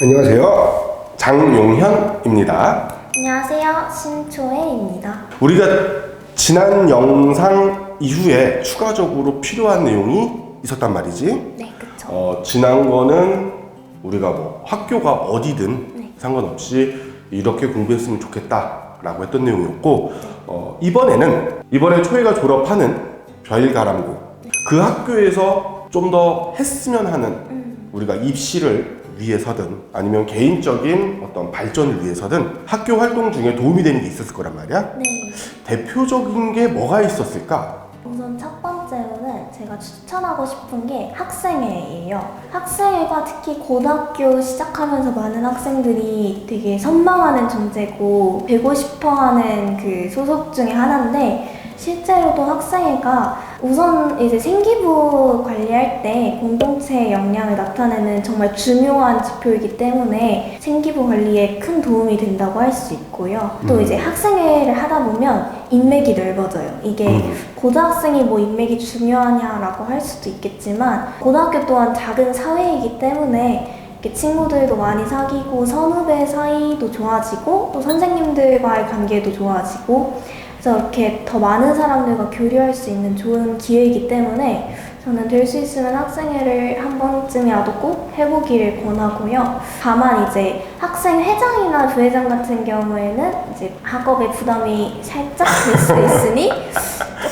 안녕하세요. 장용현입니다. 안녕하세요. 신초혜입니다. 우리가 지난 영상 이후에 추가적으로 필요한 내용이 있었단 말이지. 네, 그쵸. 지난 거는 우리가 뭐 학교가 어디든 네. 상관없이 이렇게 공부했으면 좋겠다라고 했던 내용이었고, 이번에 초이가 졸업하는 별가람고 그 학교에서 좀 더 했으면 하는 우리가 입시를 위해서든 아니면 개인적인 어떤 발전을 위해서든 학교 활동 중에 도움이 되는 게 있었을 거란 말이야. 네. 대표적인 게 뭐가 있었을까? 우선 첫 번째로는 제가 추천하고 싶은 게 학생회예요. 학생회가 특히 고등학교 시작하면서 많은 학생들이 되게 선망하는 존재고 되고 싶어하는 그 소속 중에 하나인데, 실제로도 학생회가 우선 이제 생기부 관리할 때 공동체의 역량을 나타내는 정말 중요한 지표이기 때문에 생기부 관리에 큰 도움이 된다고 할 수 있고요. 또 이제 학생회를 하다 보면 인맥이 넓어져요. 이게 고등학생이 뭐 인맥이 중요하냐라고 할 수도 있겠지만, 고등학교 또한 작은 사회이기 때문에 이렇게 친구들도 많이 사귀고 선후배 사이도 좋아지고 또 선생님들과의 관계도 좋아지고, 그래서 이렇게 더 많은 사람들과 교류할 수 있는 좋은 기회이기 때문에 저는 될 수 있으면 학생회를 한 번쯤이라도 꼭 해보기를 권하고요. 다만 이제 학생회장이나 부회장 같은 경우에는 이제 학업에 부담이 살짝 될 수 있으니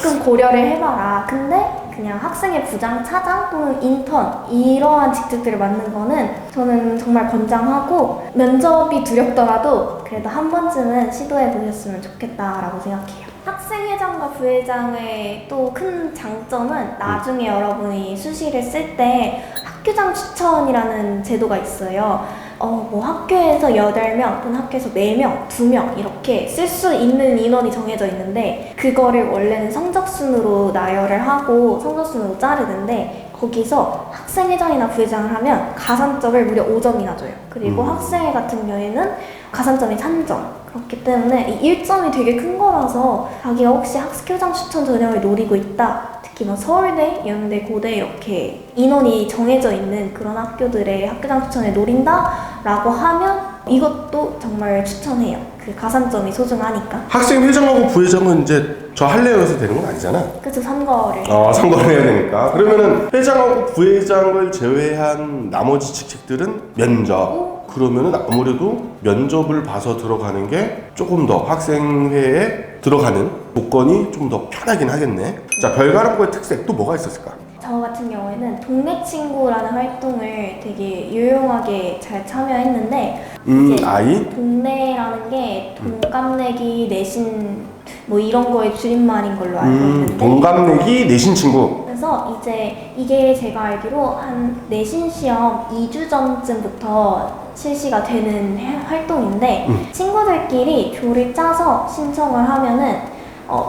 조금 고려를 해봐라. 근데 그냥 학생회 부장, 차장 또는 인턴 이러한 직책들을 맡는 거는 저는 정말 권장하고, 면접이 두렵더라도 그래도 한 번쯤은 시도해 보셨으면 좋겠다라고 생각해요. 학생회장과 부회장의 또 큰 장점은 나중에 여러분이 수시를 쓸 때 학교장 추천이라는 제도가 있어요. 뭐 학교에서 8명 또는 학교에서 4명, 2명 이렇게 쓸 수 있는 인원이 정해져 있는데, 그거를 원래는 성적순으로 나열을 하고 성적순으로 자르는데, 거기서 학생회장이나 부회장을 하면 가산점을 무려 5점이나 줘요. 그리고 학생회 같은 경우에는 가산점이 3점. 그렇기 때문에 이 1점이 되게 큰 거라서 자기가 혹시 학교장 추천 전형을 노리고 있다, 특히 뭐 서울대, 연대, 고대 이렇게 인원이 정해져 있는 그런 학교들의 학교장 추천을 노린다라고 하면 이것도 정말 추천해요. 그 가산점이 소중하니까. 학생 회장하고 부회장은 이제 저 할래여서 되는 건 아니잖아. 그쵸, 선거를. 선거를 해야 되니까. 그러면은 회장하고 부회장을 제외한 나머지 직책들은 면접. 그러면은 아무래도 면접을 봐서 들어가는 게 조금 더 학생회에 들어가는 조건이 좀 더 편하긴 하겠네. 자, 별가람고의 특색 또 뭐가 있었을까? 저 같은 경우에는 동네 친구라는 활동을 되게 유용하게 잘 참여했는데, 이제 아이? 동네라는 게 동갑내기, 내신 뭐 이런 거의 줄임말인 걸로 알고 있는데, 동갑내기 내신 친구. 그래서 이제 이게 제가 알기로 한 내신 시험 2주 전쯤부터 실시가 되는 활동인데, 친구들끼리 조를 짜서 신청을 하면은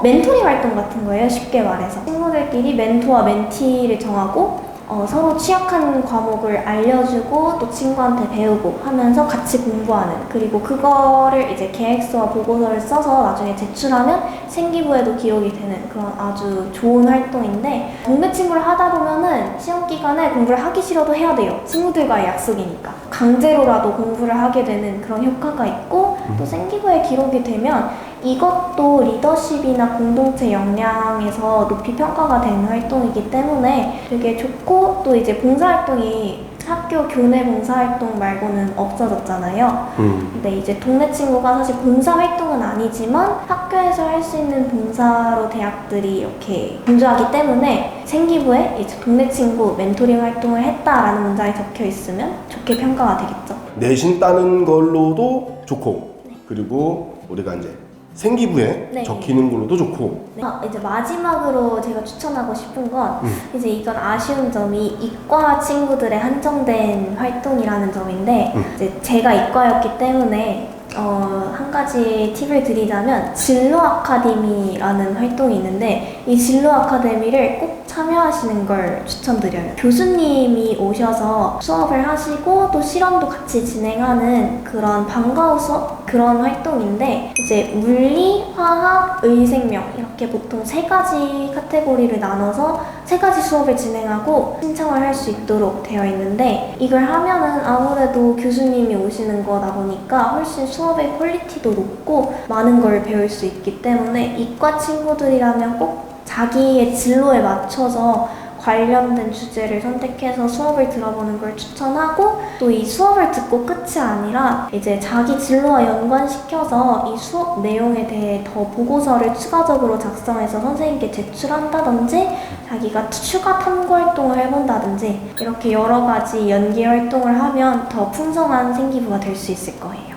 멘토링 활동 같은 거예요. 쉽게 말해서 친구들끼리 멘토와 멘티를 정하고 서로 취약한 과목을 알려주고 또 친구한테 배우고 하면서 같이 공부하는, 그리고 그거를 이제 계획서와 보고서를 써서 나중에 제출하면 생기부에도 기록이 되는 그런 아주 좋은 활동인데, 동네 친구를 하다 보면은 시험 기간에 공부를 하기 싫어도 해야 돼요. 친구들과의 약속이니까. 강제로라도 공부를 하게 되는 그런 효과가 있고, 또 생기부에 기록이 되면 이것도 리더십이나 공동체 역량에서 높이 평가가 되는 활동이기 때문에 되게 좋고, 또 이제 봉사활동이 학교 교내 봉사활동 말고는 없어졌잖아요. 근데 이제 동네 친구가 사실 봉사활동은 아니지만 학교에서 할 수 있는 봉사로 대학들이 이렇게 분주하기 때문에 생기부에 이제 동네 친구 멘토링 활동을 했다라는 문장이 적혀 있으면 좋게 평가가 되겠죠. 내신 따는 걸로도 좋고, 그리고 우리가 이제 생기부에 네. 적히는 걸로도 좋고. 이제 마지막으로 제가 추천하고 싶은 건 이제 이건 아쉬운 점이 이과 친구들의 한정된 활동이라는 점인데, 이제 제가 이과였기 때문에 한 가지 팁을 드리자면 진로 아카데미라는 활동이 있는데, 이 진로 아카데미를 꼭 참여하시는 걸 추천드려요. 교수님이 오셔서 수업을 하시고 또 실험도 같이 진행하는 그런 방과후 수업? 그런 활동인데 이제 물리, 화학, 의생명 이렇게 보통 3가지 카테고리를 나눠서 3가지 수업을 진행하고 신청을 할 수 있도록 되어 있는데 이걸 하면은 아무래도 교수님이 오시는 거다 보니까 훨씬 수업의 퀄리티도 높고 많은 걸 배울 수 있기 때문에 이과 친구들이라면 꼭 자기의 진로에 맞춰서 관련된 주제를 선택해서 수업을 들어보는 걸 추천하고 또 이 수업을 듣고 끝이 아니라 이제 자기 진로와 연관시켜서 이 수업 내용에 대해 더 보고서를 추가적으로 작성해서 선생님께 제출한다든지 자기가 추가 탐구 활동을 해본다든지 이렇게 여러 가지 연계 활동을 하면 더 풍성한 생기부가 될 수 있을 거예요.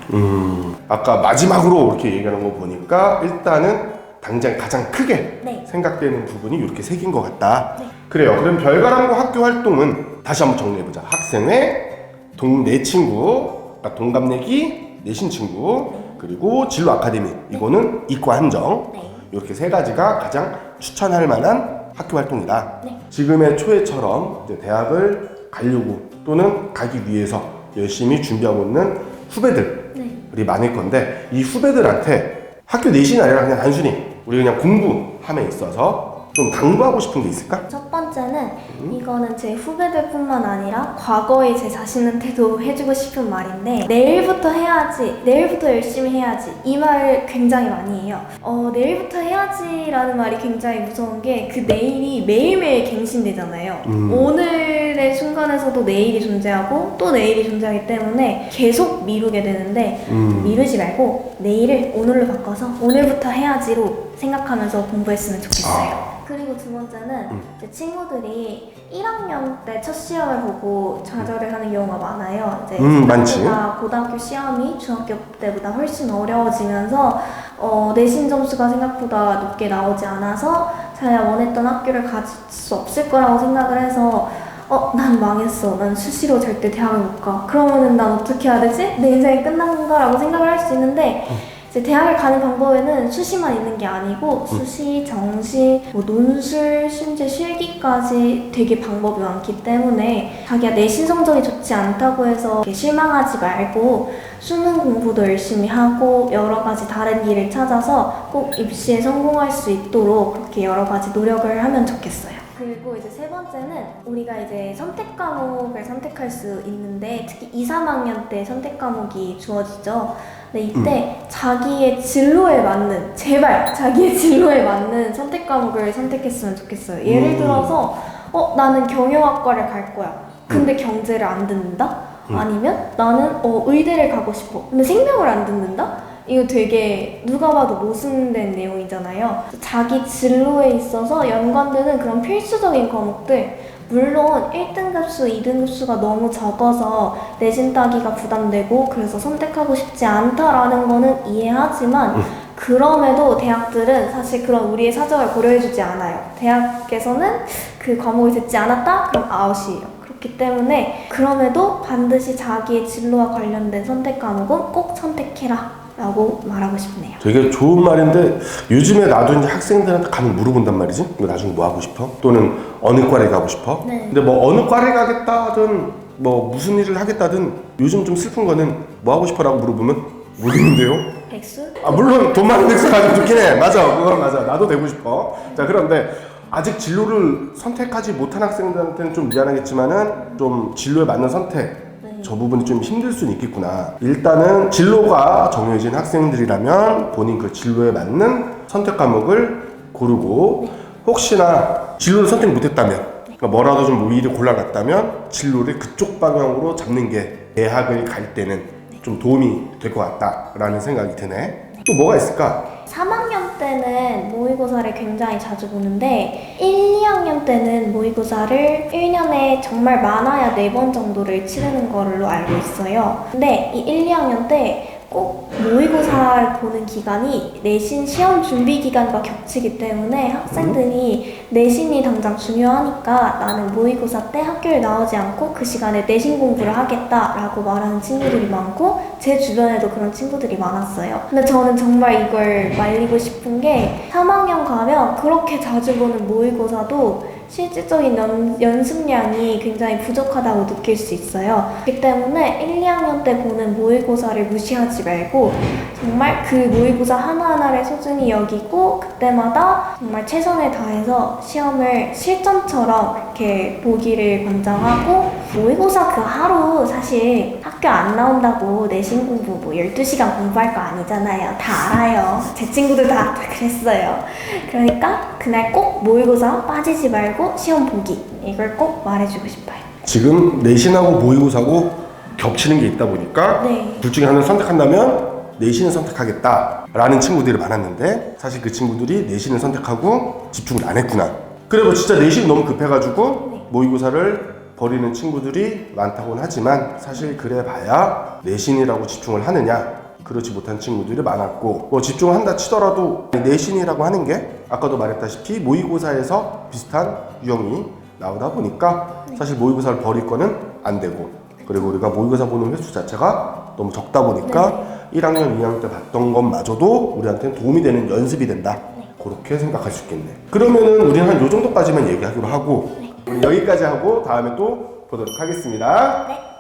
아까 마지막으로 이렇게 얘기하는 거 보니까 일단은 당장 가장 크게 네. 생각되는 부분이 이렇게 새긴 것 같다. 네. 그래요. 그럼 별가람고 학교 활동은 다시 한번 정리해보자. 학생회, 내 친구, 그러니까 동갑내기, 내신 친구, 그리고 진로 아카데미. 이거는 이과 한정. 네. 이렇게 3가지가 가장 추천할 만한 학교 활동이다. 네. 지금의 초회처럼 이제 대학을 가려고 또는 가기 위해서 열심히 준비하고 있는 후배들이 많을 건데 이 후배들한테 학교 내신이 아니라 그냥 단순히 우리 그냥 공부함에 있어서 좀 당부하고 싶은 게 있을까? 첫 번째는 이거는 제 후배들뿐만 아니라 과거의 제 자신한테도 해주고 싶은 말인데 내일부터 해야지, 내일부터 열심히 해야지 이 말을 굉장히 많이 해요. 내일부터 해야지 라는 말이 굉장히 무서운 게 그 내일이 매일매일 갱신되잖아요. 오늘의 순간에서도 내일이 존재하고 또 내일이 존재하기 때문에 계속 미루게 되는데 미루지 말고 내일을 오늘로 바꿔서 오늘부터 해야지로 생각하면서 공부했으면 좋겠어요. 그리고 두 번째는 제 친구들이 1학년 때 첫 시험을 보고 좌절을 하는 경우가 많아요. 이제 많지. 고등학교 시험이 중학교 때보다 훨씬 어려워지면서 내신 점수가 생각보다 높게 나오지 않아서 자기가 원했던 학교를 가질 수 없을 거라고 생각을 해서 난 망했어. 난 수시로 절대 대학을 못 가. 그러면은 난 어떻게 해야 되지? 내 인생이 끝난 건가라고 생각을 할 수 있는데 이제 대학을 가는 방법에는 수시만 있는 게 아니고 수시, 정시, 논술, 심지어 실기까지 되게 방법이 많기 때문에 자기가 내신 성적이 좋지 않다고 해서 실망하지 말고 수능 공부도 열심히 하고 여러 가지 다른 길을 찾아서 꼭 입시에 성공할 수 있도록 그렇게 여러 가지 노력을 하면 좋겠어요. 그리고 이제 세 번째는 우리가 이제 선택 과목을 선택할 수 있는데 특히 2, 3학년 때 선택 과목이 주어지죠. 근데 이때 자기의 진로에 맞는, 제발 자기의 진로에 맞는 선택 과목을 선택했으면 좋겠어요. 예를 들어서 나는 경영학과를 갈 거야. 근데 경제를 안 듣는다? 아니면 나는 의대를 가고 싶어. 근데 생명을 안 듣는다? 이거 되게 누가 봐도 모순된 내용이잖아요. 자기 진로에 있어서 연관되는 그런 필수적인 과목들, 물론 1등급수, 2등급수가 너무 적어서 내신 따기가 부담되고 그래서 선택하고 싶지 않다라는 거는 이해하지만 그럼에도 대학들은 사실 그런 우리의 사정을 고려해주지 않아요. 대학에서는 그 과목을 듣지 않았다? 그럼 아웃이에요. 그렇기 때문에 그럼에도 반드시 자기의 진로와 관련된 선택 과목은 꼭 선택해라 라고 말하고 싶네요. 되게 좋은 말인데 요즘에 나도 이제 학생들한테 가면 물어본단 말이지. 너 나중에 뭐 하고 싶어? 또는 어느 과를 가고 싶어? 네. 근데 뭐 어느 과를 가겠다든 뭐 무슨 일을 하겠다든 요즘 좀 슬픈 거는 뭐 하고 싶어? 라고 물어보면 모르는데요? 백수? 물론 돈 많은 백수 가지고 좋긴 해. 맞아, 그건 맞아. 나도 되고 싶어. 자, 그런데 아직 진로를 선택하지 못한 학생들한테는 좀 미안하겠지만은 좀 진로에 맞는 선택, 저 부분이 좀 힘들 수는 있겠구나. 일단은 진로가 정해진 학생들이라면 본인 그 진로에 맞는 선택 과목을 고르고 혹시나 진로를 선택 못했다면 그러니까 뭐라도 좀 미리 골라놨다면 진로를 그쪽 방향으로 잡는 게 대학을 갈 때는 좀 도움이 될 것 같다라는 생각이 드네. 또 뭐가 있을까? 3학년 때는 모의고사를 굉장히 자주 보는데 1, 2학년 때는 모의고사를 1년에 정말 많아야 4번 정도를 치르는 걸로 알고 있어요. 근데 이 1, 2학년 때 꼭 모의고사를 보는 기간이 내신 시험 준비 기간과 겹치기 때문에 학생들이 내신이 당장 중요하니까 나는 모의고사 때 학교를 나오지 않고 그 시간에 내신 공부를 하겠다라고 말하는 친구들이 많고 제 주변에도 그런 친구들이 많았어요. 근데 저는 정말 이걸 말리고 싶은 게 3학년 가면 그렇게 자주 보는 모의고사도 실질적인 연습량이 굉장히 부족하다고 느낄 수 있어요. 그렇기 때문에 1, 2학년 때 보는 모의고사를 무시하지 말고 정말 그 모의고사 하나하나를 소중히 여기고 그때마다 정말 최선을 다해서 시험을 실전처럼 그렇게 보기를 권장하고, 모의고사 그 하루 사실 학교 안 나온다고 내신 공부 뭐 12시간 공부할 거 아니잖아요. 다 알아요. 제 친구들 다 그랬어요. 그러니까 그날 꼭 모의고사 빠지지 말고 시험 보기, 이걸 꼭 말해주고 싶어요. 지금 내신하고 모의고사하고 겹치는 게 있다 보니까 네. 둘 중에 하나를 선택한다면 내신을 선택하겠다라는 친구들이 많았는데, 사실 그 친구들이 내신을 선택하고 집중을 안 했구나. 그리고 진짜 내신이 너무 급해가지고 모의고사를 버리는 친구들이 많다고는 하지만, 사실 그래 봐야 내신이라고 집중을 하느냐, 그렇지 못한 친구들이 많았고, 뭐 집중을 한다 치더라도 내신이라고 하는 게 아까도 말했다시피 모의고사에서 비슷한 유형이 나오다 보니까 사실 모의고사를 버릴 거는 안 되고, 그리고 우리가 모의고사 보는 횟수 자체가 너무 적다 보니까 1학년, 2학년 때 봤던 것마저도 우리한테는 도움이 되는 연습이 된다, 그렇게 생각할 수 있겠네. 그러면은 우리는 한 요 정도까지만 얘기하기로 하고, 우리 여기까지 하고 다음에 또 보도록 하겠습니다. 네.